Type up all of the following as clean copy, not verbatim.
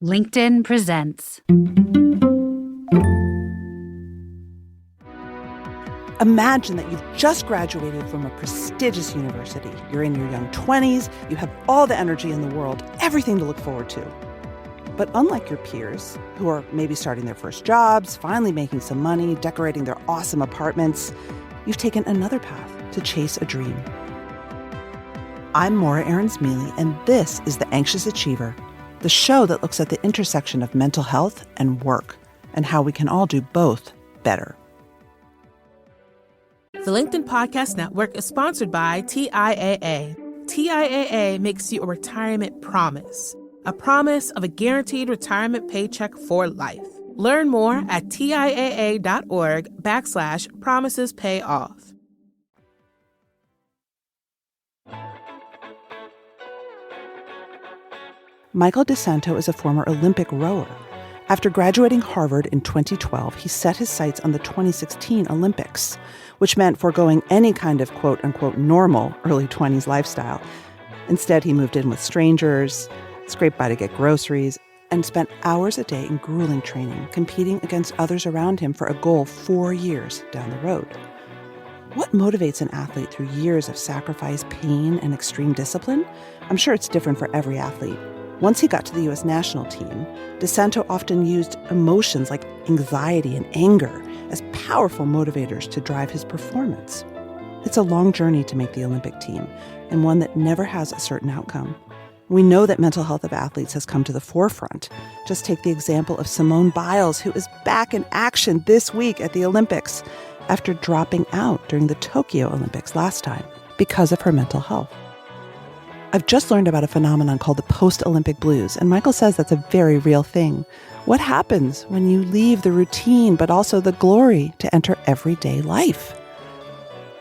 LinkedIn presents. Imagine that you've just graduated from a prestigious university. You're in your young 20s, you have all the energy in the world, everything to look forward to. But unlike your peers, who are maybe starting their first jobs, finally making some money, decorating their awesome apartments, you've taken another path to chase a dream. I'm Morra Aarons-Mele, and this is The Anxious Achiever, the show that looks at the intersection of mental health and work, and how we can all do both better. The LinkedIn Podcast Network is sponsored by TIAA. TIAA makes you a retirement promise, a promise of a guaranteed retirement paycheck for life. Learn more at TIAA.org/promises pay off. Michael DiSanto is a former Olympic rower. After graduating Harvard in 2012, he set his sights on the 2016 Olympics, which meant foregoing any kind of quote-unquote normal early 20s lifestyle. Instead, he moved in with strangers, scraped by to get groceries, and spent hours a day in grueling training, competing against others around him for a goal 4 years down the road. What motivates an athlete through years of sacrifice, pain, and extreme discipline? I'm sure it's different for every athlete. Once he got to the U.S. national team, DiSanto often used emotions like anxiety and anger as powerful motivators to drive his performance. It's a long journey to make the Olympic team, and one that never has a certain outcome. We know that mental health of athletes has come to the forefront. Just take the example of Simone Biles, who is back in action this week at the Olympics after dropping out during the Tokyo Olympics last time because of her mental health. I've just learned about a phenomenon called the post-Olympic blues, and Michael says that's a very real thing. What happens when you leave the routine, but also the glory to enter everyday life?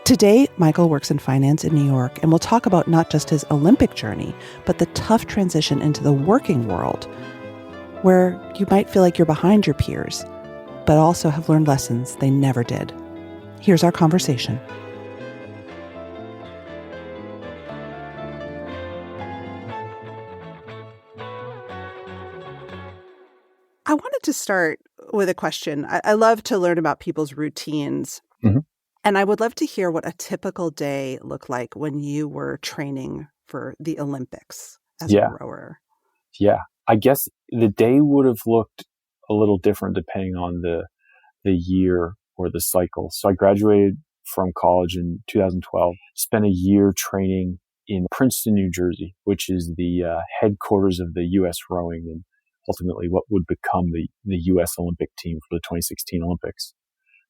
Today, Michael works in finance in New York, and we'll talk about not just his Olympic journey, but the tough transition into the working world, where you might feel like you're behind your peers, but also have learned lessons they never did. Here's our conversation. I wanted to start with a question. I love to learn about people's routines. Mm-hmm. And I would love to hear what a typical day looked like when you were training for the Olympics as a rower. Yeah. I guess the day would have looked a little different depending on the year or the cycle. So I graduated from college in 2012, spent a year training in Princeton, New Jersey, which is the headquarters of the U.S. rowing and ultimately what would become the U.S. Olympic team for the 2016 Olympics.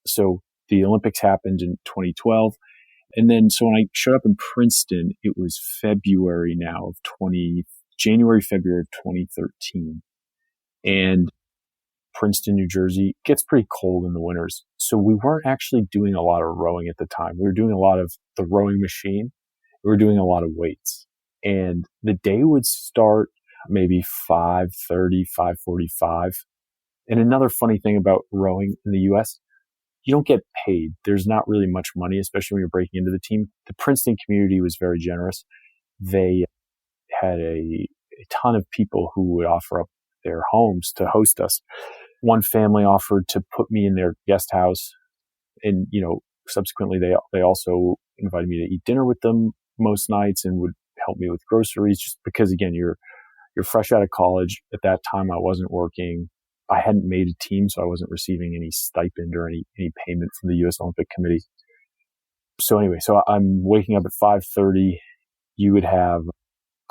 So the Olympics happened in 2012. And then, so when I showed up in Princeton, it was February now of January, February of 2013. And Princeton, New Jersey gets pretty cold in the winters. So we weren't actually doing a lot of rowing at the time. We were doing a lot of the rowing machine. We were doing a lot of weights. And the day would start maybe 5:30, 5:45. And another funny thing about rowing in the U.S., you don't get paid. There's not really much money, especially when you're breaking into the team. The Princeton community was very generous. They had a ton of people who would offer up their homes to host us. One family offered to put me in their guest house. And, subsequently they also invited me to eat dinner with them most nights and would help me with groceries just because, again, you're fresh out of college. At that time, I wasn't working. I hadn't made a team, so I wasn't receiving any stipend or any payment from the U.S. Olympic Committee. So anyway, so I'm waking up at 5:30. You would have,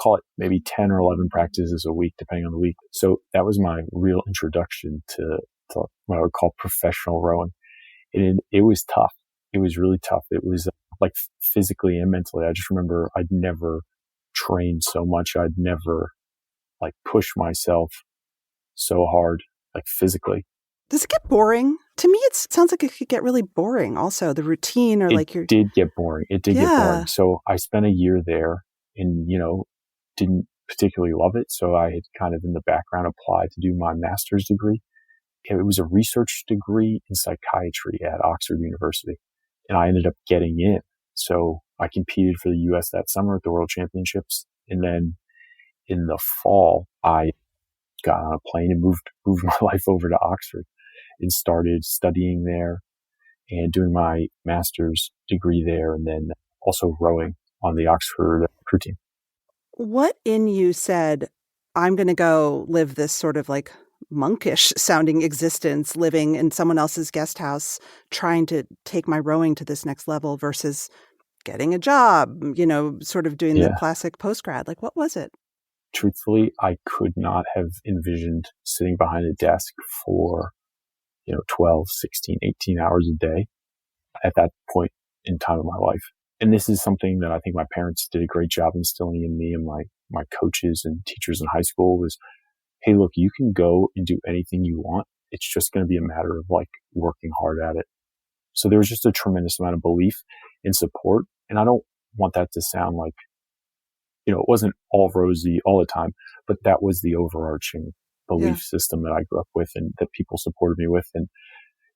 call it maybe 10 or 11 practices a week, depending on the week. So that was my real introduction to what I would call professional rowing. And it was tough. It was really tough. It was like physically and mentally. I just remember I'd never trained so much. I'd never push myself so hard, physically. Does it get boring? To me, it sounds like it could get really boring also, the routine or It did get boring. It did get boring. So I spent a year there and, didn't particularly love it. So I had kind of in the background applied to do my master's degree. It was a research degree in psychiatry at Oxford University. And I ended up getting in. So I competed for the U.S. that summer at the World Championships. And then in the fall, I got on a plane and moved my life over to Oxford and started studying there and doing my master's degree there, and then also rowing on the Oxford crew team. What in you said, I'm going to go live this sort of like monkish sounding existence, living in someone else's guest house, trying to take my rowing to this next level versus getting a job, sort of doing the classic postgrad? Like, what was it? Truthfully, I could not have envisioned sitting behind a desk for, 12, 16, 18 hours a day at that point in time of my life. And this is something that I think my parents did a great job instilling in me, and my coaches and teachers in high school was, hey, look, you can go and do anything you want. It's just going to be a matter of like working hard at it. So there was just a tremendous amount of belief and support. And I don't want that to sound like, it wasn't all rosy all the time, but that was the overarching belief system that I grew up with and that people supported me with. And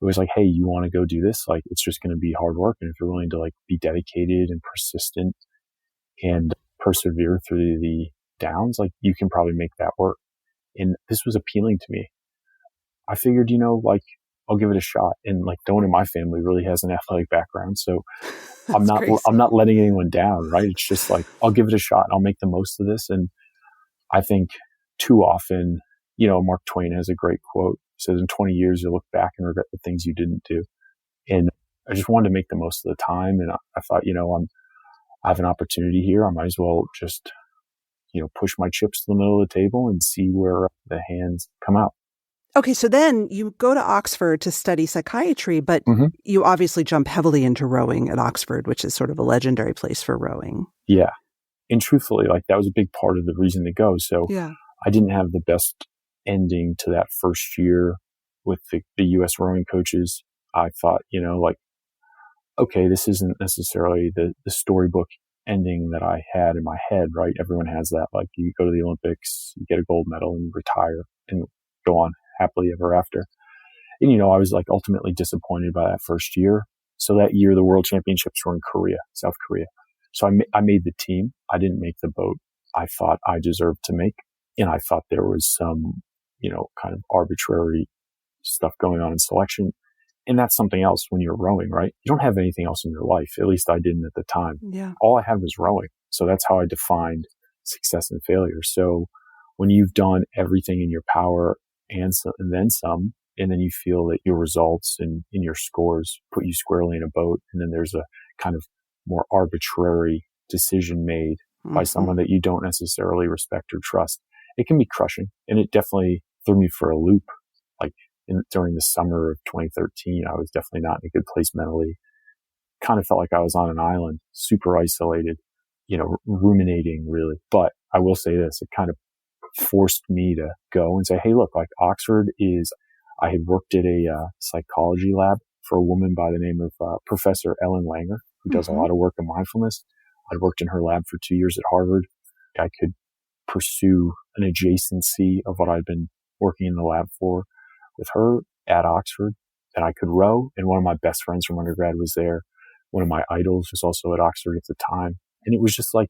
it was like, hey, you want to go do this? Like, it's just going to be hard work. And if you're willing to like be dedicated and persistent and persevere through the downs, like you can probably make that work. And this was appealing to me. I figured, like I'll give it a shot. And like no one in my family really has an athletic background. So I'm not letting anyone down, right? It's just like, I'll give it a shot and I'll make the most of this. And I think too often, Mark Twain has a great quote. He says, in 20 years, you'll look back and regret the things you didn't do. And I just wanted to make the most of the time. And I thought, I have an opportunity here. I might as well just, push my chips to the middle of the table and see where the hands come out. Okay, so then you go to Oxford to study psychiatry, but you obviously jump heavily into rowing at Oxford, which is sort of a legendary place for rowing. Yeah. And truthfully, like that was a big part of the reason to go. So I didn't have the best ending to that first year with the U.S. rowing coaches. I thought, okay, this isn't necessarily the storybook ending that I had in my head, right? Everyone has that, like you go to the Olympics, you get a gold medal and you retire and go on happily ever after. And, I was like ultimately disappointed by that first year. So that year, the world championships were in Korea, South Korea. So I made the team. I didn't make the boat I thought I deserved to make. And I thought there was some, kind of arbitrary stuff going on in selection. And that's something else when you're rowing, right? You don't have anything else in your life. At least I didn't at the time. Yeah. All I had was rowing. So that's how I defined success and failure. So when you've done everything in your power and then some, and then you feel that your results and your scores put you squarely in a boat, and then there's a kind of more arbitrary decision made by someone that you don't necessarily respect or trust, it can be crushing. And it definitely threw me for a loop. Like during the summer of 2013, I was definitely not in a good place mentally. Kind of felt like I was on an island, super isolated, ruminating really. But I will say this, it kind of forced me to go and say, hey, look, like Oxford I had worked at a psychology lab for a woman by the name of Professor Ellen Langer, who does a lot of work in mindfulness. I'd worked in her lab for 2 years at Harvard. I could pursue an adjacency of what I'd been working in the lab for with her at Oxford, and I could row. And one of my best friends from undergrad was there. One of my idols was also at Oxford at the time. And it was just like,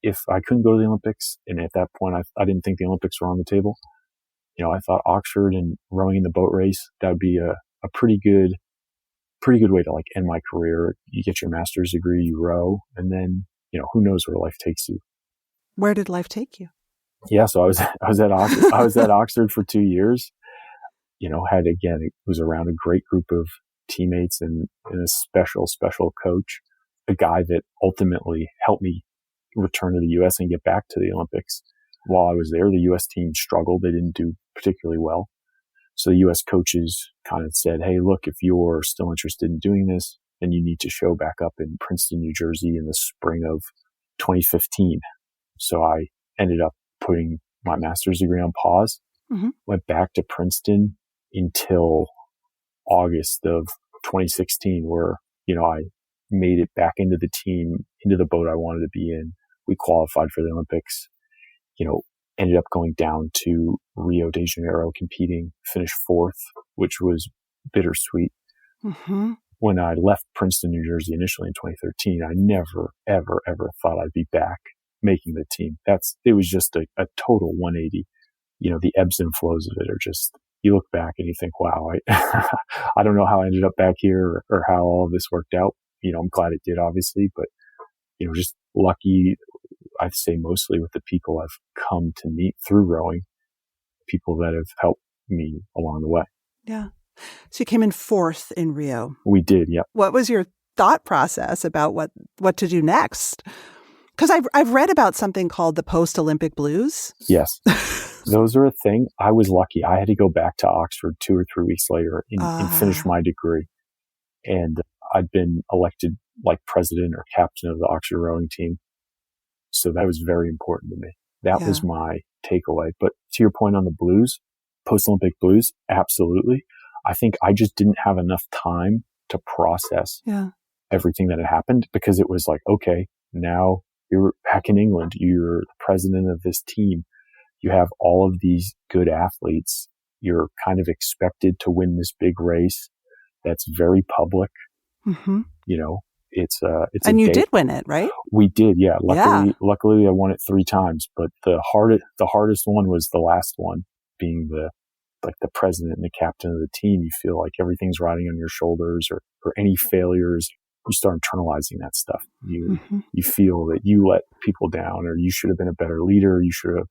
if I couldn't go to the Olympics, and at that point, I didn't think the Olympics were on the table. I thought Oxford and rowing in the boat race, that would be a pretty good way to like end my career. You get your master's degree, you row, and then, who knows where life takes you. Where did life take you? Yeah. So I was at Oxford, I was at Oxford for 2 years, it was around a great group of teammates and a special coach, a guy that ultimately helped me return to the U.S. and get back to the Olympics. While I was there, the U.S. team struggled. They didn't do particularly well. So the U.S. coaches kind of said, hey, look, if you're still interested in doing this, then you need to show back up in Princeton, New Jersey in the spring of 2015. So I ended up putting my master's degree on pause, went back to Princeton until August of 2016, where, I made it back into the team, into the boat I wanted to be in. We qualified for the Olympics, ended up going down to Rio de Janeiro competing, finished fourth, which was bittersweet. When I left Princeton, New Jersey initially in 2013, I never, ever, ever thought I'd be back making the team. It was just a total 180. the ebbs and flows of it are just, you look back and you think, wow, I don't know how I ended up back here or how all of this worked out. I'm glad it did, obviously, but, just lucky, I'd say mostly with the people I've come to meet through rowing, people that have helped me along the way. Yeah. So you came in fourth in Rio. We did, yeah. What was your thought process about what to do next? Because I've read about something called the post-Olympic blues. Yes. Those are a thing. I was lucky. I had to go back to Oxford 2 or 3 weeks later and finish my degree. And I'd been elected like president or captain of the Oxford rowing team. So that was very important to me. That was my takeaway. But to your point on the blues, post-Olympic blues, absolutely. I think I just didn't have enough time to process everything that had happened, because it was like, okay, now you're back in England. You're the president of this team. You have all of these good athletes. You're kind of expected to win this big race that's very public. Mm-hmm. It's and you did win it, right? We did, yeah. Luckily, I won it 3 times. But the hardest one was the last one, being the president and the captain of the team. You feel like everything's riding on your shoulders, or any failures, you start internalizing that stuff. You feel that you let people down, or you should have been a better leader. You should have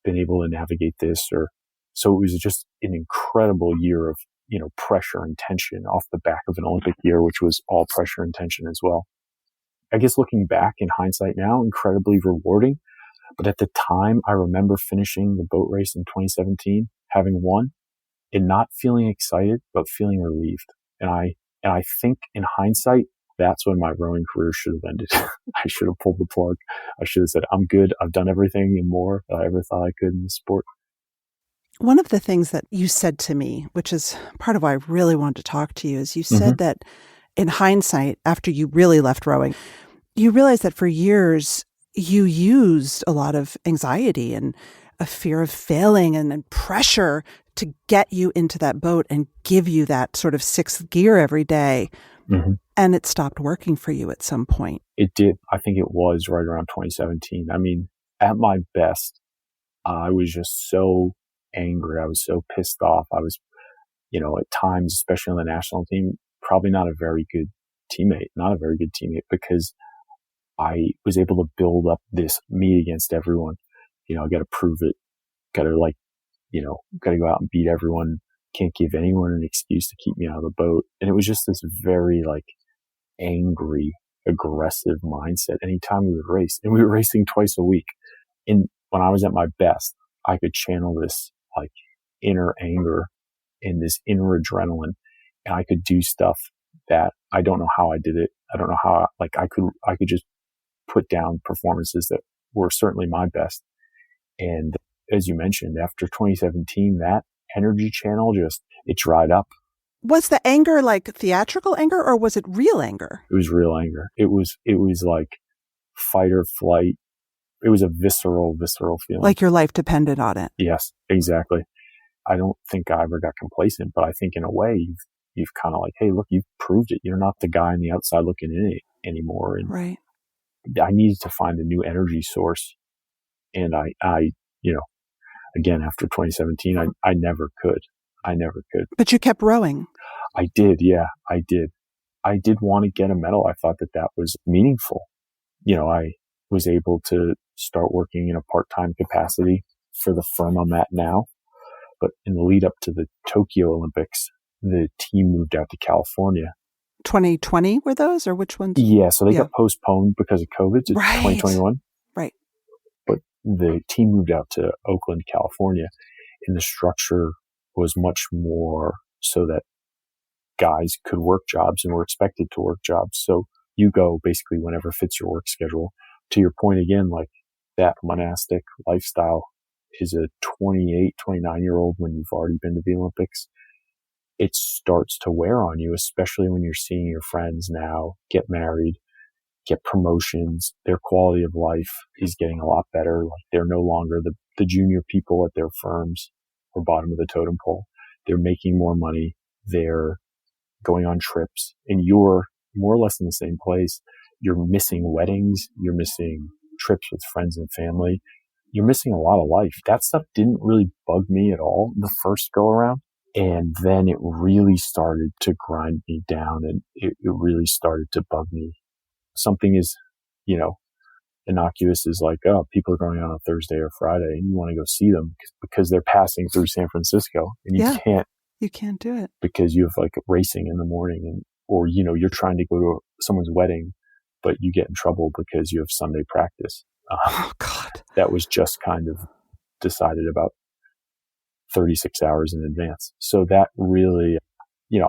been able to navigate this, so it was just an incredible year of, pressure and tension off the back of an Olympic year, which was all pressure and tension as well. I guess looking back in hindsight now, incredibly rewarding. But at the time, I remember finishing the boat race in 2017, having won, and not feeling excited, but feeling relieved. And I think in hindsight, that's when my rowing career should have ended. I should have pulled the plug. I should have said, I'm good. I've done everything and more that I ever thought I could in the sport. One of the things that you said to me, which is part of why I really wanted to talk to you, is you said that in hindsight, after you really left rowing, you realized that for years you used a lot of anxiety and a fear of failing and pressure to get you into that boat and give you that sort of 6th gear every day. Mm-hmm. And it stopped working for you at some point. It did. I think it was right around 2017. I mean, at my best, I was just so angry. I was so pissed off. I was, at times, especially on the national team, probably not a very good teammate, because I was able to build up this me against everyone. I got to prove it. Got to got to go out and beat everyone. Can't give anyone an excuse to keep me out of the boat. And it was just this very angry, aggressive mindset anytime we would race. And we were racing twice a week. And when I was at my best, I could channel this inner anger and this inner adrenaline. And I could do stuff that I don't know how I did it. I don't know how, I could just put down performances that were certainly my best. And as you mentioned, after 2017, that energy channel it dried up. Was the anger theatrical anger, or was it real anger? It was real anger. It was like fight or flight. It was a visceral feeling. Like your life depended on it. Yes, exactly. I don't think I ever got complacent, but I think in a way you've kind of hey, look, you've proved it. You're not the guy on the outside looking in it anymore. And right. I needed to find a new energy source. And I again, after 2017, I never could. But you kept rowing. I did. Yeah, I did. I did want to get a medal. I thought that was meaningful. I was able to start working in a part-time capacity for the firm I'm at now. But in the lead up to the Tokyo Olympics, the team moved out to California. 2020 were those, or which ones? Yeah, so they got postponed because of COVID to 2021. Right. But the team moved out to Oakland, California, and the structure was much more so that guys could work jobs and were expected to work jobs. So you go basically whenever fits your work schedule. To your point again, that monastic lifestyle is a 28, 29-year-old when you've already been to the Olympics. It starts to wear on you, especially when you're seeing your friends now get married, get promotions. Their quality of life is getting a lot better. They're no longer the junior people at their firms or bottom of the totem pole. They're making more money. They're going on trips, and you're more or less in the same place. You're missing weddings. You're missing trips with friends and family. you're missing a lot of life. That stuff didn't really bug me at all the first go around. And then it really started to grind me down, and it really started to bug me. Something is, innocuous is like, oh, people are going out on Thursday or Friday and you want to go see them because they're passing through San Francisco, and you can't do it because you have like racing in the morning, or you're trying to go to someone's wedding, but you get in trouble because you have Sunday practice. Oh God. That was just kind of decided about 36 hours in advance. So that really,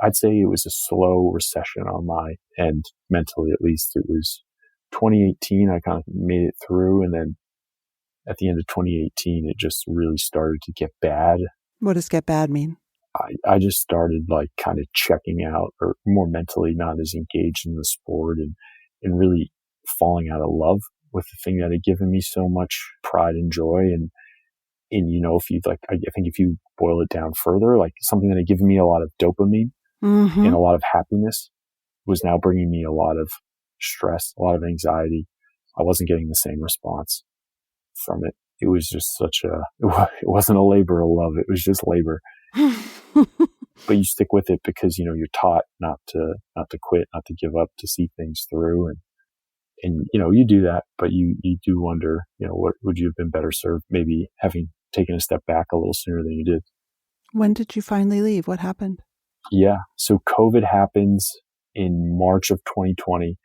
I'd say it was a slow recession on my end, mentally at least. It was 2018, I kind of made it through. And then at the end of 2018, it just really started to get bad. What does get bad mean? I just started like kind of checking out, or more mentally not as engaged in the sport, and really falling out of love with the thing that had given me so much pride and joy. And if you like, I think if you boil it down further, like something that had given me a lot of dopamine and a lot of happiness was now bringing me a lot of stress, a lot of anxiety. I wasn't getting the same response from it. It was just it wasn't a labor of love. It was just labor. But you stick with it because, you're taught not to quit, not to give up, to see things through. And you do that, but you do wonder, what would you have been better served maybe having taken a step back a little sooner than you did. When did you finally leave? What happened? Yeah. So COVID happens in March of 2020.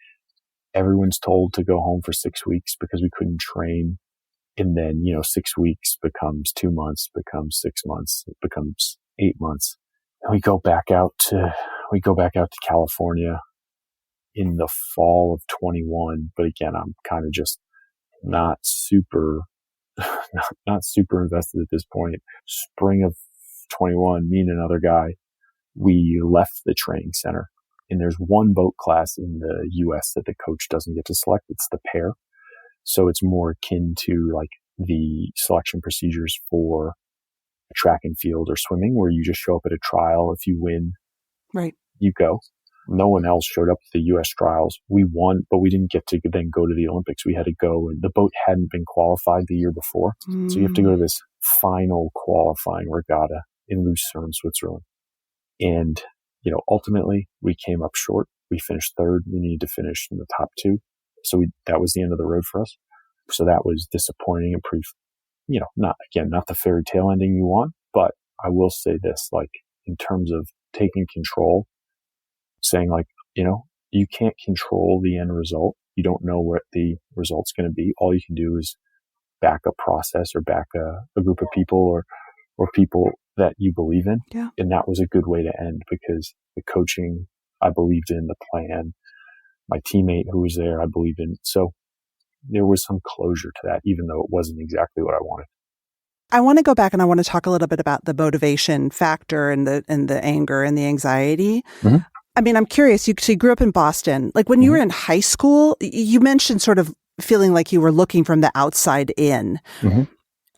Everyone's told to go home for 6 weeks because we couldn't train. And then, 6 weeks becomes 2 months, becomes 6 months, it becomes 8 months. And we go back out to California in the fall of 21. But again, I'm kind of just not super invested at this point. Spring of 21, me and another guy, we left the training center. And there's one boat class in the US that the coach doesn't get to select. It's the pair. So it's more akin to like the selection procedures for track and field or swimming, where you just show up at a trial. If you win, right, you go. No one else showed up at the US trials. We won, but we didn't get to then go to the Olympics. We had to go, and the boat hadn't been qualified the year before. So you have to go to this final qualifying regatta in Lucerne, Switzerland. And, ultimately we came up short. We finished third. We needed to finish in the top two. So that was the end of the road for us. So that was disappointing and pretty, not the fairy tale ending you want, but I will say this, like in terms of taking control, saying like, you can't control the end result. You don't know what the result's going to be. All you can do is back a process or back a group of people or people that you believe in. Yeah. And that was a good way to end, because the coaching, I believed in, the plan, my teammate who was there, I believed in. So there was some closure to that, even though it wasn't exactly what I wanted. I want to go back and I want to talk a little bit about the motivation factor and the anger and the anxiety. Mm-hmm. I mean, I'm curious. You grew up in Boston. Like when you were in high school, you mentioned sort of feeling like you were looking from the outside in. Mm-hmm.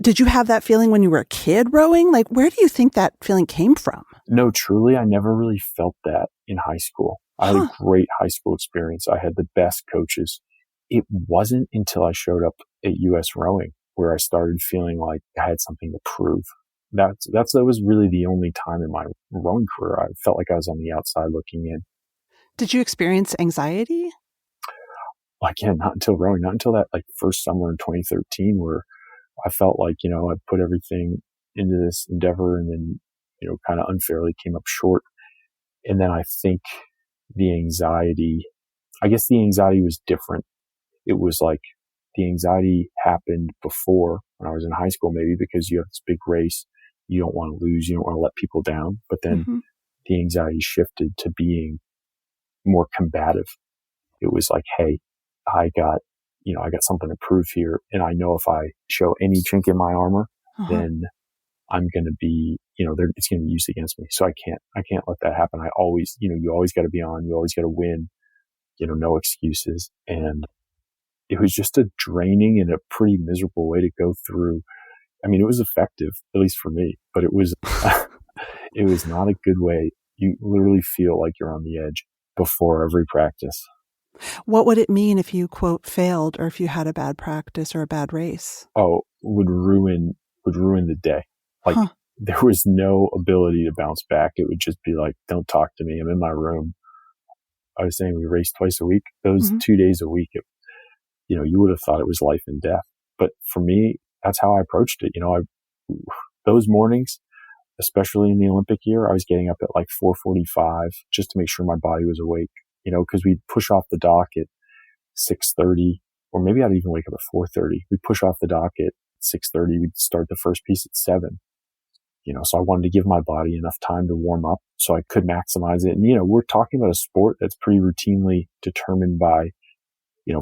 Did you have that feeling when you were a kid rowing? Like, where do you think that feeling came from? No, truly, I never really felt that in high school. I had a great high school experience. I had the best coaches. It wasn't until I showed up at US Rowing where I started feeling like I had something to prove. That was really the only time in my rowing career I felt like I was on the outside looking in. Did you experience anxiety? Again, not until rowing, not until that like first summer in 2013, where I felt like, I put everything into this endeavor and then, kind of unfairly came up short. And then I think the anxiety was different. It was like the anxiety happened before when I was in high school, maybe because you have this big race. You don't want to lose. You don't want to let people down. But then the anxiety shifted to being more combative. It was like, hey, I got something to prove here. And I know if I show any chink in my armor, then I'm going to be, it's going to be used against me. So I can't let that happen. I always, you always got to be on, you always got to win, no excuses. And it was just a draining and a pretty miserable way to go through. I mean, it was effective, at least for me, but it was, it was not a good way. You literally feel like you're on the edge before every practice. What would it mean if you, quote, failed, or if you had a bad practice or a bad race? Oh, would ruin the day. Like there was no ability to bounce back. It would just be like, don't talk to me. I'm in my room. I was saying we raced twice a week. Those 2 days a week, you would have thought it was life and death. But for me, that's how I approached it. Those mornings, especially in the Olympic year, I was getting up at like 4:45 just to make sure my body was awake, because we'd push off the dock at 6:30, or maybe I'd even wake up at 4:30. We'd push off the dock at 6:30. We'd start the first piece at 7. So I wanted to give my body enough time to warm up so I could maximize it. And, we're talking about a sport that's pretty routinely determined by,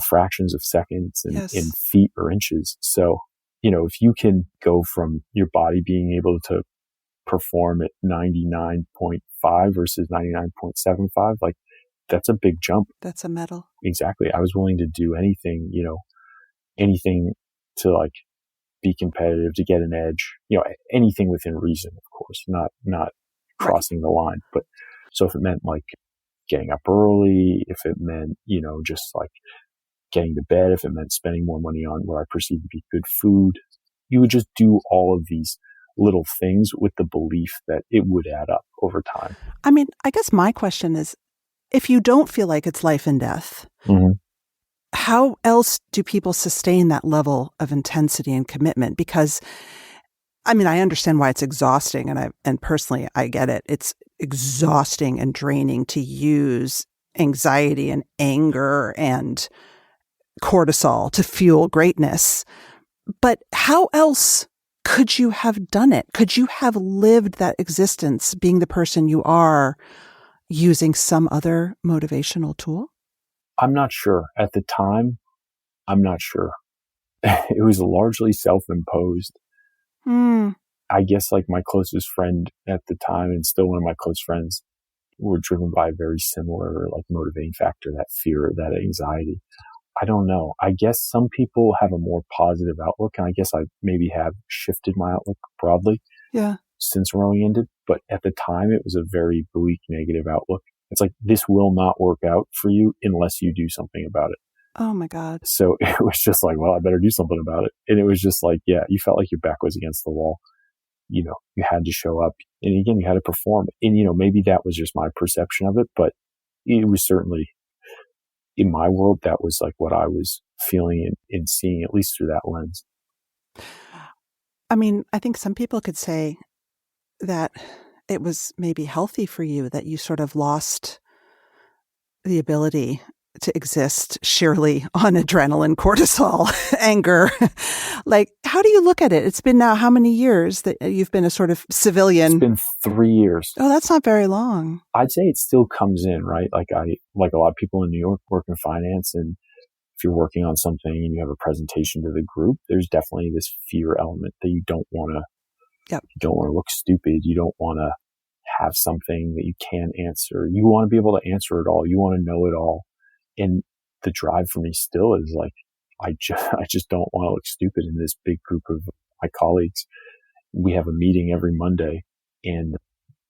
fractions of seconds and in feet or inches. So, if you can go from your body being able to perform at 99.5 versus 99.75, like that's a big jump. That's a medal. Exactly. I was willing to do anything, anything to like be competitive, to get an edge, anything within reason, of course, not crossing the line. But so if it meant like getting up early, if it meant, just like getting to bed, if it meant spending more money on what I perceived to be good food, you would just do all of these little things with the belief that it would add up over time. I mean, I guess my question is, if you don't feel like it's life and death, how else do people sustain that level of intensity and commitment? Because, I mean, I understand why it's exhausting, and personally, I get it. It's exhausting and draining to use anxiety and anger and cortisol to fuel greatness. But how else could you have done it? Could you have lived that existence being the person you are using some other motivational tool? I'm not sure. At the time, I'm not sure. It was largely self-imposed. I guess like my closest friend at the time, and still one of my close friends, were driven by a very similar like motivating factor, that fear, that anxiety. I don't know. I guess some people have a more positive outlook, and I guess I maybe have shifted my outlook broadly since rowing ended. But at the time, it was a very bleak, negative outlook. It's like, this will not work out for you unless you do something about it. Oh my God. So it was just like, well, I better do something about it. And it was just like, you felt like your back was against the wall. You had to show up, and again, you had to perform. And, maybe that was just my perception of it, but it was certainly, in my world, that was like what I was feeling and seeing, at least through that lens. I mean, I think some people could say that it was maybe healthy for you that you sort of lost the ability to exist sheerly on adrenaline, cortisol, anger. Like, how do you look at it? It's been now how many years that you've been a sort of civilian? It's been 3 years. Oh, that's not very long. I'd say it still comes in, right? Like a lot of people in New York work in finance, and if you're working on something and you have a presentation to the group, there's definitely this fear element that you don't want to, you don't want to look stupid. You don't want to have something that you can't answer. You want to be able to answer it all. You want to know it all. And the drive for me still is like, I just don't want to look stupid in this big group of my colleagues. We have a meeting every Monday, and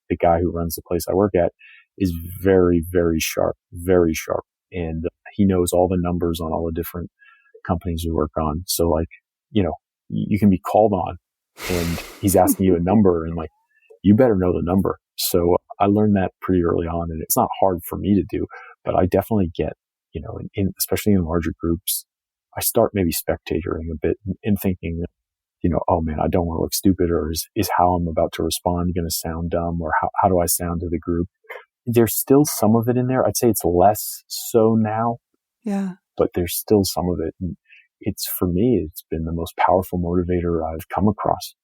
the guy who runs the place I work at is very, very sharp, very sharp. And he knows all the numbers on all the different companies we work on. So like, you can be called on and he's asking you a number, and like, you better know the number. So I learned that pretty early on, and it's not hard for me to do, but I definitely get, especially in larger groups, I start maybe spectatoring a bit and thinking, oh man, I don't want to look stupid, or is how I'm about to respond going to sound dumb, or how do I sound to the group? There's still some of it in there. I'd say it's less so now. Yeah. But there's still some of it. And for me, it's been the most powerful motivator I've come across.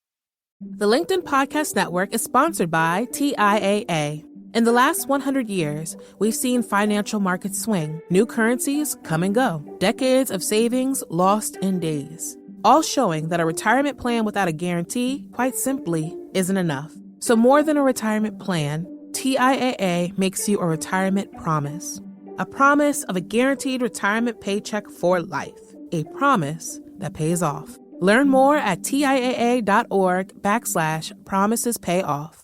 The LinkedIn Podcast Network is sponsored by TIAA. In the last 100 years, we've seen financial markets swing, new currencies come and go, decades of savings lost in days, all showing that a retirement plan without a guarantee, quite simply, isn't enough. So more than a retirement plan, TIAA makes you a retirement promise. A promise of a guaranteed retirement paycheck for life. A promise that pays off. Learn more at TIAA.org/promisespayoff.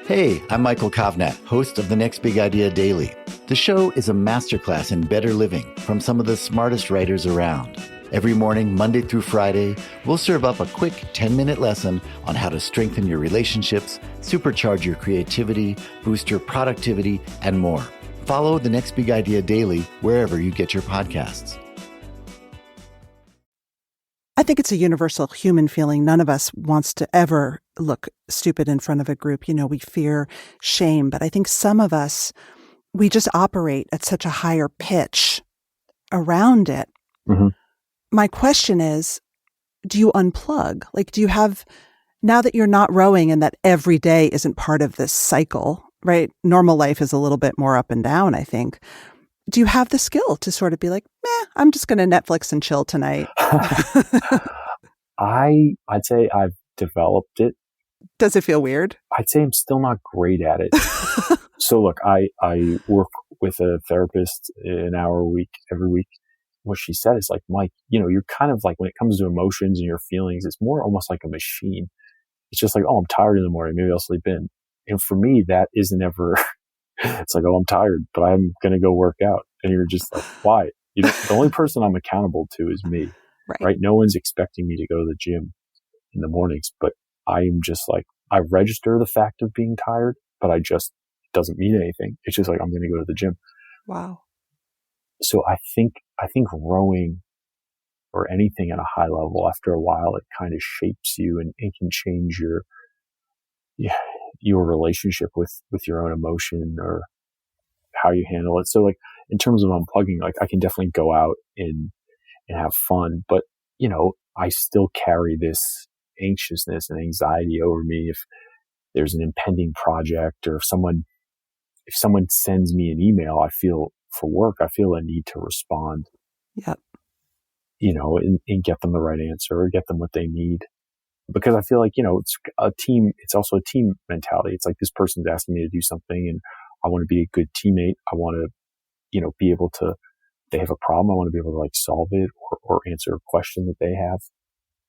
Hey, I'm Michael Kovnat, host of The Next Big Idea Daily. The show is a masterclass in better living from some of the smartest writers around. Every morning, Monday through Friday, we'll serve up a quick 10-minute lesson on how to strengthen your relationships, supercharge your creativity, boost your productivity, and more. Follow The Next Big Idea daily wherever you get your podcasts. I think it's a universal human feeling. None of us wants to ever look stupid in front of a group. We fear shame, but I think some of us, we just operate at such a higher pitch around it. Mm-hmm. My question is, do you unplug? Like, do you have, now that you're not rowing and that every day isn't part of this cycle, right? Normal life is a little bit more up and down, I think. Do you have the skill to sort of be like, I'm just going to Netflix and chill tonight? I'd say I've developed it. Does it feel weird? I'd say I'm still not great at it. So look, I work with a therapist an hour a week, every week. What she said is like, Mike, you're kind of like, when it comes to emotions and your feelings, it's more almost like a machine. It's just like, oh, I'm tired in the morning. Maybe I'll sleep in. And for me, that isn't ever, it's like, oh, I'm tired, but I'm going to go work out. And you're just like, why? The only person I'm accountable to is me, right? No one's expecting me to go to the gym in the mornings, but I am just like, I register the fact of being tired, but it doesn't mean anything. It's just like, I'm going to go to the gym. Wow. So I think rowing or anything at a high level, after a while, it kind of shapes you and it can change your relationship with your own emotion or how you handle it. So like in terms of unplugging, like I can definitely go out and have fun, but I still carry this anxiousness and anxiety over me if there's an impending project or if someone sends me an email, for work, I feel a need to respond. Yep. And get them the right answer or get them what they need. Because I feel like, it's also a team mentality. It's like this person's asking me to do something and I want to be a good teammate. I want to, be able to, they have a problem. I want to be able to like solve it or answer a question that they have.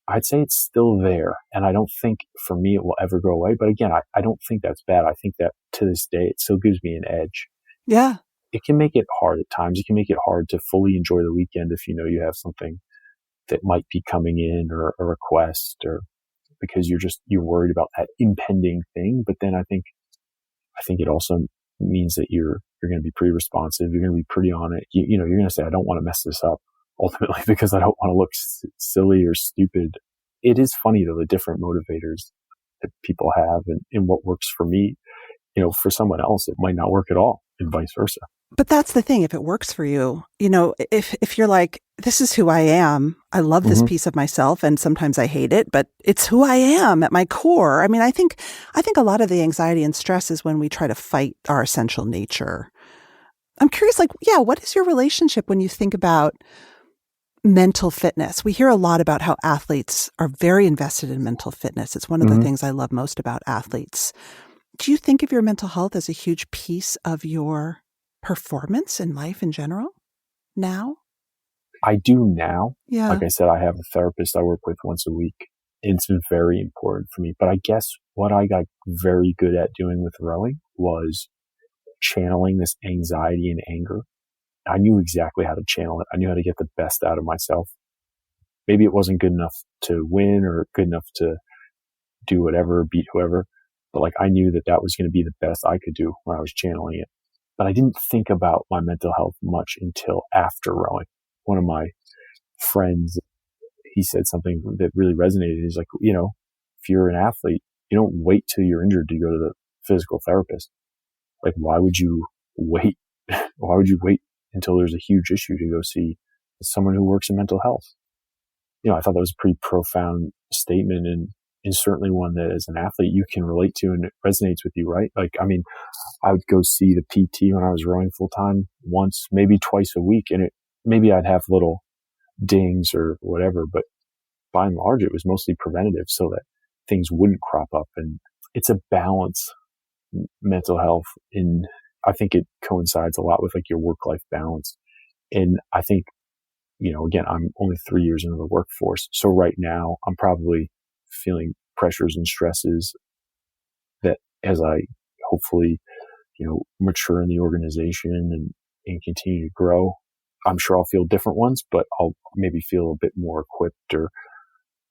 I'd say it's still there. And I don't think for me it will ever go away. But again, I don't think that's bad. I think that to this day, it still gives me an edge. Yeah. It can make it hard at times. It can make it hard to fully enjoy the weekend if you have something that might be coming in or a request or because you're worried about that impending thing. But then I think it also means that you're going to be pretty responsive. You're going to be pretty on it. You're going to say, I don't want to mess this up ultimately because I don't want to look silly or stupid. It is funny though, the different motivators that people have and what works for me, for someone else, it might not work at all and vice versa. But that's the thing. If it works for you, if you're like, this is who I am, I love this piece of myself and sometimes I hate it, but it's who I am at my core. I mean, I think a lot of the anxiety and stress is when we try to fight our essential nature. I'm curious, what is your relationship when you think about mental fitness? We hear a lot about how athletes are very invested in mental fitness. It's one of the things I love most about athletes. Do you think of your mental health as a huge piece of your performance in life in general now? I do now. Yeah. Like I said, I have a therapist I work with once a week. It's been very important for me. But I guess what I got very good at doing with rowing was channeling this anxiety and anger. I knew exactly how to channel it. I knew how to get the best out of myself. Maybe it wasn't good enough to win or good enough to do whatever, beat whoever. But I knew that was going to be the best I could do when I was channeling it. But I didn't think about my mental health much until after rowing. One of my friends, he said something that really resonated. He's like, if you're an athlete, you don't wait till you're injured to go to the physical therapist. Like, why would you wait? Why would you wait until there's a huge issue to go see someone who works in mental health? I thought that was a pretty profound statement and certainly one that as an athlete you can relate to and it resonates with you, right? I would go see the PT when I was rowing full time once, maybe twice a week, and maybe I'd have little dings or whatever, but by and large it was mostly preventative so that things wouldn't crop up. And it's a balance, mental health, and I think it coincides a lot with your work-life balance. And I think, again, I'm only 3 years into the workforce. So right now I'm probably feeling pressures and stresses that as I hopefully, mature in the organization and continue to grow, I'm sure I'll feel different ones, but I'll maybe feel a bit more equipped or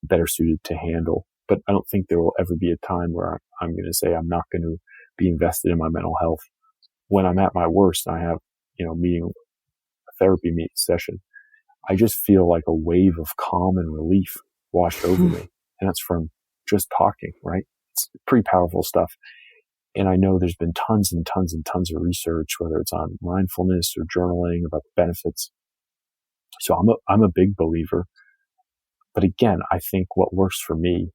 better suited to handle. But I don't think there will ever be a time where I'm going to say I'm not going to be invested in my mental health. When I'm at my worst, I have, meeting a therapy session. I just feel like a wave of calm and relief washed over me. And that's from just talking, right? It's pretty powerful stuff. And I know there's been tons and tons and tons of research, whether it's on mindfulness or journaling about the benefits. So I'm a big believer. But again, I think what works for me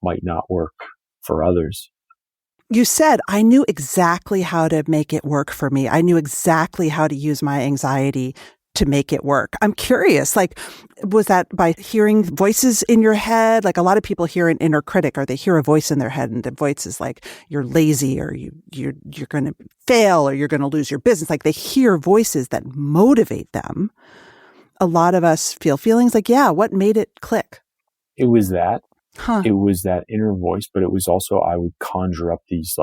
might not work for others. You said, I knew exactly how to make it work for me. I knew exactly how to use my anxiety to make it work. I'm curious, was that by hearing voices in your head? Like a lot of people hear an inner critic, or they hear a voice in their head and the voice is like, you're lazy, or you're going to fail, or you're going to lose your business. Like they hear voices that motivate them. A lot of us feel feelings like, yeah, what made it click? It was that. Huh. It was that inner voice, but it was also, I would conjure up these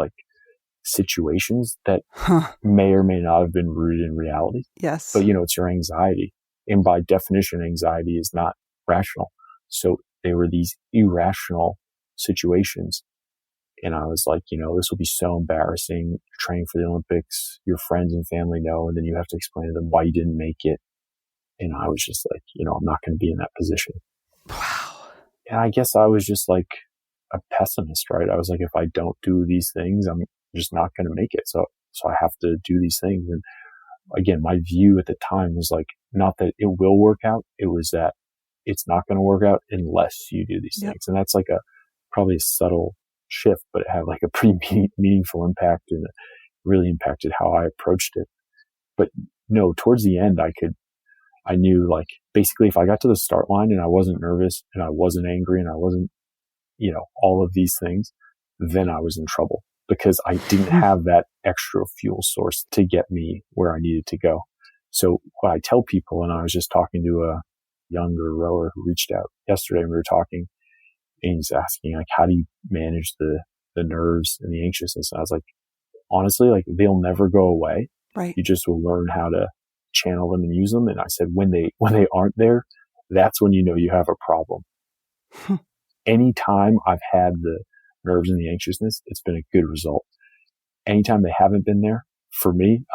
situations that may or may not have been rooted in reality. Yes. But it's your anxiety. And by definition, anxiety is not rational. So they were these irrational situations. And I was like, this will be so embarrassing. You're training for the Olympics, your friends and family know, and then you have to explain to them why you didn't make it. And I was just like, I'm not going to be in that position. Wow. And I guess I was just like a pessimist, right? I was like, if I don't do these things, I'm just not going to make it. So I have to do these things. And again, my view at the time was like, not that it will work out. It was that it's not going to work out unless you do these things. And that's probably a subtle shift, but it had like a pretty meaningful impact, and it really impacted how I approached it. But no, towards the end, I knew basically if I got to the start line and I wasn't nervous and I wasn't angry and I wasn't, all of these things, then I was in trouble because I didn't have that extra fuel source to get me where I needed to go. So what I tell people, and I was just talking to a younger rower who reached out yesterday and we were talking, and he's asking how do you manage the nerves and the anxiousness? And I was like, honestly, they'll never go away. Right. You just will learn how to channel them and use them. And I said, when they aren't there, that's when you have a problem. Anytime I've had the nerves and the anxiousness, it's been a good result. Anytime they haven't been there, for me,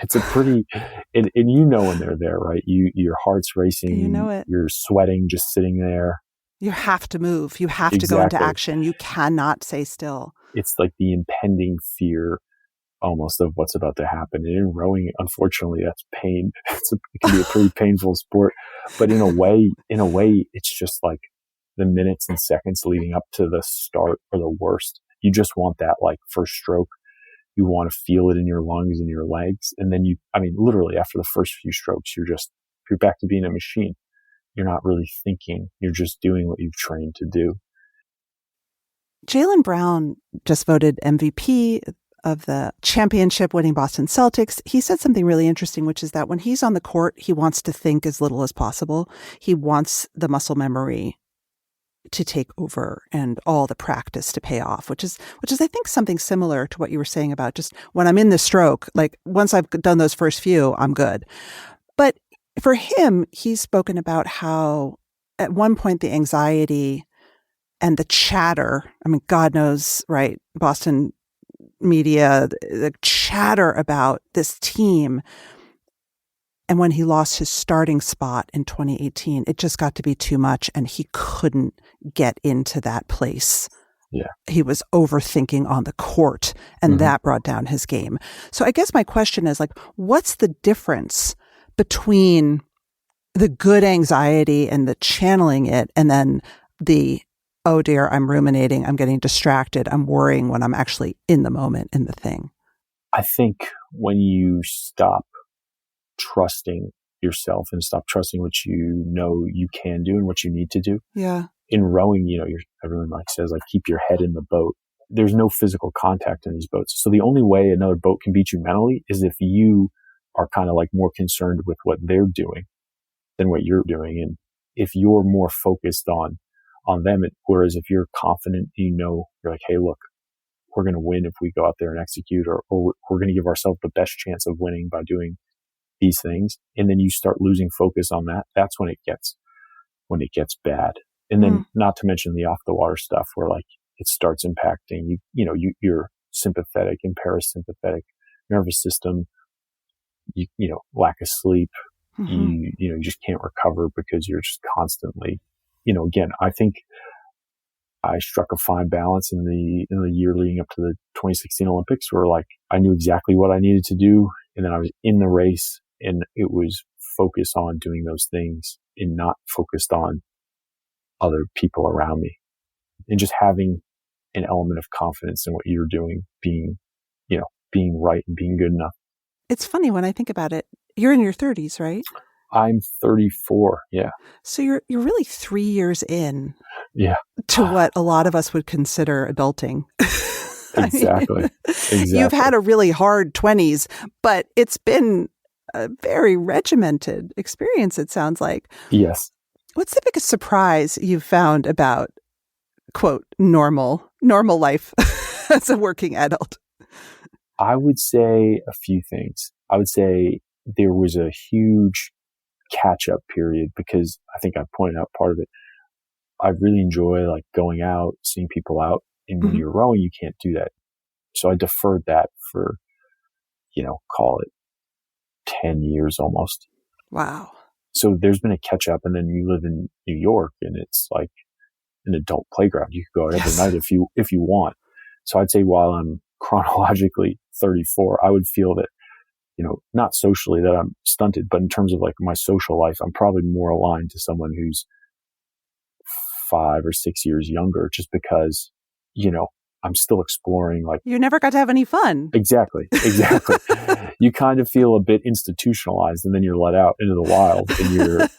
it's a pretty, and when they're there, right? Your heart's racing. You know it. You're sweating just sitting there. You have to move. You have to go into action. You cannot stay still. It's like the impending fear almost of what's about to happen. And in rowing, unfortunately, that's pain. It can be a pretty painful sport, but in a way, it's just like the minutes and seconds leading up to the start are the worst. You just want that first stroke. You want to feel it in your lungs and your legs. And then literally after the first few strokes, you're back to being a machine. You're not really thinking. You're just doing what you've trained to do. Jaylen Brown just voted MVP of the championship-winning Boston Celtics. He said something really interesting, which is that when he's on the court, he wants to think as little as possible. He wants the muscle memory to take over and all the practice to pay off, which is I think something similar to what you were saying about just when I'm in the stroke, once I've done those first few, I'm good. But for him, he's spoken about how at one point the anxiety and the chatter, God knows, right? Boston media, the chatter about this team. And when he lost his starting spot in 2018, it just got to be too much and he couldn't get into that place. Yeah. He was overthinking on the court and that brought down his game. So I guess my question is what's the difference between the good anxiety and the channeling it and then the, oh dear, I'm ruminating, I'm getting distracted, I'm worrying when I'm actually in the moment in the thing? I think when you stop trusting yourself and stop trusting what you can do and what you need to do. Yeah. In rowing, everyone says keep your head in the boat. There's no physical contact in these boats. So the only way another boat can beat you mentally is if you are kind of more concerned with what they're doing than what you're doing. And if you're more focused on them, whereas if you're confident, you're like, hey, look, we're going to win if we go out there and execute, or we're going to give ourselves the best chance of winning by doing these things. And then you start losing focus on that. That's when it gets bad. And then not to mention the off the water stuff where like it starts impacting your sympathetic and parasympathetic nervous system, lack of sleep, you just can't recover because you're just constantly, again, I think I struck a fine balance in the year leading up to the 2016 Olympics where like I knew exactly what I needed to do. And then I was in the race and it was focused on doing those things and not focused on other people around me, and just having an element of confidence in what you're doing, being right and being good enough. It's funny when I think about it. You're in your 30s, right? I'm 34. Yeah. So you're really 3 years in. Yeah. To what a lot of us would consider adulting. Exactly. You've had a really hard 20s, but it's been a very regimented experience, it sounds like. Yes. What's the biggest surprise you've found about, quote, normal life as a working adult? I would say a few things. I would say there was a huge catch-up period because I think I pointed out part of it. I really enjoy like going out, seeing people out. And when you're rowing, you can't do that. So I deferred that for, call it 10 years almost. Wow. So there's been a catch up, and then you live in New York and it's like an adult playground. You could go out every night if you want. So I'd say while I'm chronologically 34, I would feel that, not socially that I'm stunted, but in terms of like my social life, I'm probably more aligned to someone who's 5 or 6 years younger just because, I'm still exploring like. You never got to have any fun. Exactly. You kind of feel a bit institutionalized and then you're let out into the wild and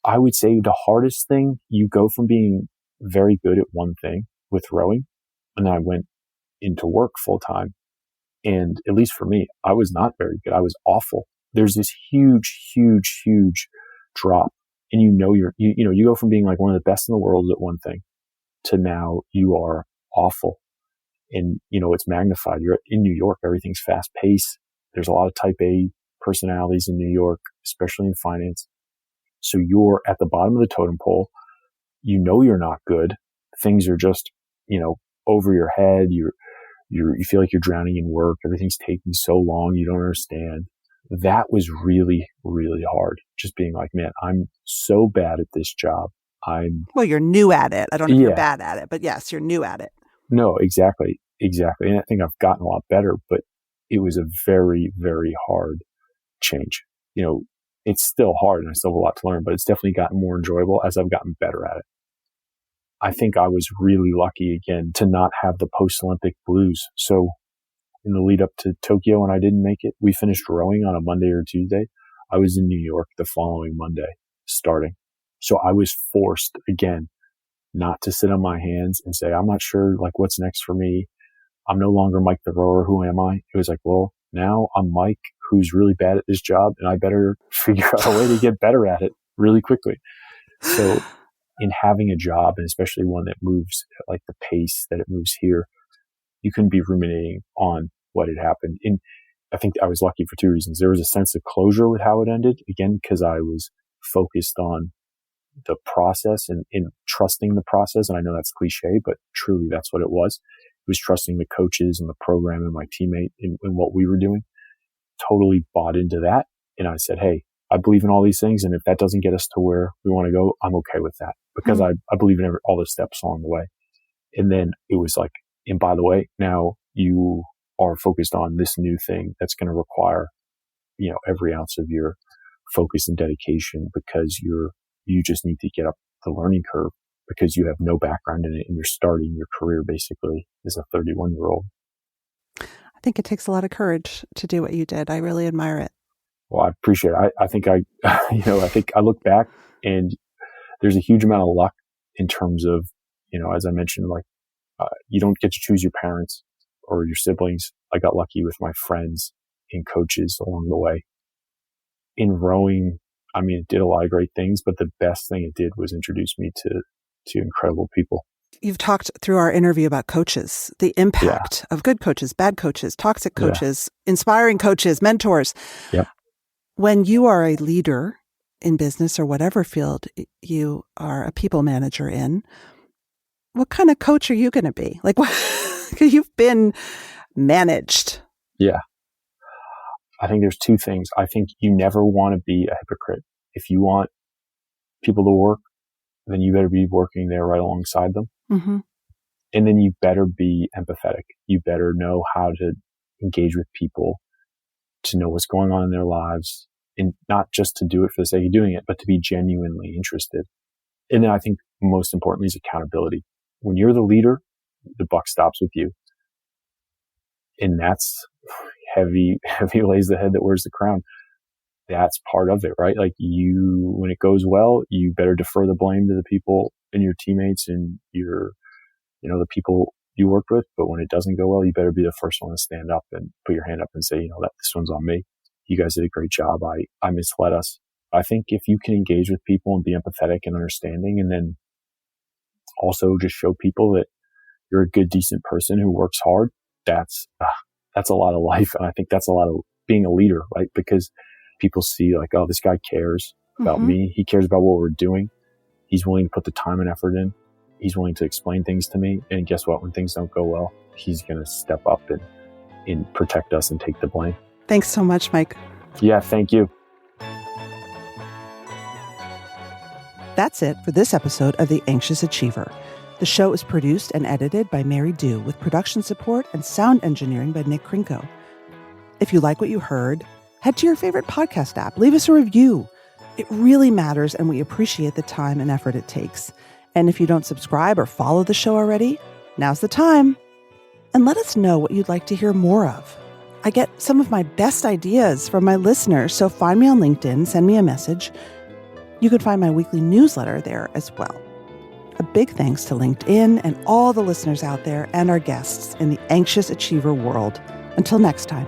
I would say the hardest thing, you go from being very good at one thing with rowing, and then I went into work full time. And at least for me, I was not very good. I was awful. There's this huge, huge, huge drop. And you go from being like one of the best in the world at one thing to now you are awful. And, it's magnified. You're in New York. Everything's fast paced. There's a lot of type A personalities in New York, especially in finance. So you're at the bottom of the totem pole. You're not good. Things are just, over your head. You feel like you're drowning in work. Everything's taking so long. You don't understand. That was really, really hard. Just being like, man, I'm so bad at this job. Well, you're new at it. I don't know if you're bad at it, but yes, you're new at it. No, exactly. And I think I've gotten a lot better, but it was a very, very hard change. It's still hard and I still have a lot to learn, but it's definitely gotten more enjoyable as I've gotten better at it. I think I was really lucky again to not have the post-Olympic blues. So in the lead up to Tokyo when I didn't make it, we finished rowing on a Monday or Tuesday. I was in New York the following Monday starting. So I was forced again not to sit on my hands and say, I'm not sure like what's next for me. I'm no longer Mike the rower. Who am I? It was like, well, now I'm Mike who's really bad at this job and I better figure out a way to get better at it really quickly. So in having a job, and especially one that moves at like the pace that it moves here, you couldn't be ruminating on what had happened. And I think I was lucky for two reasons. There was a sense of closure with how it ended, again, because I was focused on the process and trusting the process. And I know that's cliche, but truly that's what it was. It was trusting the coaches and the program and my teammate in what we were doing. Totally bought into that. And I said, hey, I believe in all these things. And if that doesn't get us to where we want to go, I'm okay with that because I believe in all the steps along the way. And then it was like, and by the way, now you are focused on this new thing that's going to require, every ounce of your focus and dedication because you just need to get up the learning curve because you have no background in it and you're starting your career basically as a 31-year-old. I think it takes a lot of courage to do what you did. I really admire it. Well, I appreciate it. I think I think I look back and there's a huge amount of luck in terms of, as I mentioned, like, you don't get to choose your parents or your siblings. I got lucky with my friends and coaches along the way. In rowing, it did a lot of great things, but the best thing it did was introduce me to incredible people. You've talked through our interview about coaches, the impact of good coaches, bad coaches, toxic coaches, inspiring coaches, mentors. Yep. When you are a leader in business or whatever field you are a people manager in, what kind of coach are you going to be? Like, you've been managed. Yeah. I think there's two things. I think you never want to be a hypocrite. If you want people to work, then you better be working there right alongside them. Mm-hmm. And then you better be empathetic. You better know how to engage with people, to know what's going on in their lives, and not just to do it for the sake of doing it, but to be genuinely interested. And then I think most importantly is accountability. When you're the leader, the buck stops with you. And that's heavy lays the head that wears the crown. That's part of it, right? Like when it goes well, you better defer the blame to the people and your teammates and the people you worked with. But when it doesn't go well, you better be the first one to stand up and put your hand up and say, that this one's on me. You guys did a great job. I misled us. I think if you can engage with people and be empathetic and understanding, and then also just show people that you're a good, decent person who works hard, that's a lot of life. And I think that's a lot of being a leader, right? Because people see like, oh, this guy cares about me. He cares about what we're doing. He's willing to put the time and effort in. He's willing to explain things to me. And guess what? When things don't go well, he's going to step up and protect us and take the blame. Thanks so much, Mike. Yeah, thank you. That's it for this episode of The Anxious Achiever. The show is produced and edited by Mary Dew with production support and sound engineering by Nick Krinko. If you like what you heard, head to your favorite podcast app. Leave us a review. It really matters, and we appreciate the time and effort it takes. And if you don't subscribe or follow the show already, now's the time. And let us know what you'd like to hear more of. I get some of my best ideas from my listeners, so find me on LinkedIn, send me a message. You can find my weekly newsletter there as well. A big thanks to LinkedIn and all the listeners out there and our guests in the Anxious Achiever world. Until next time.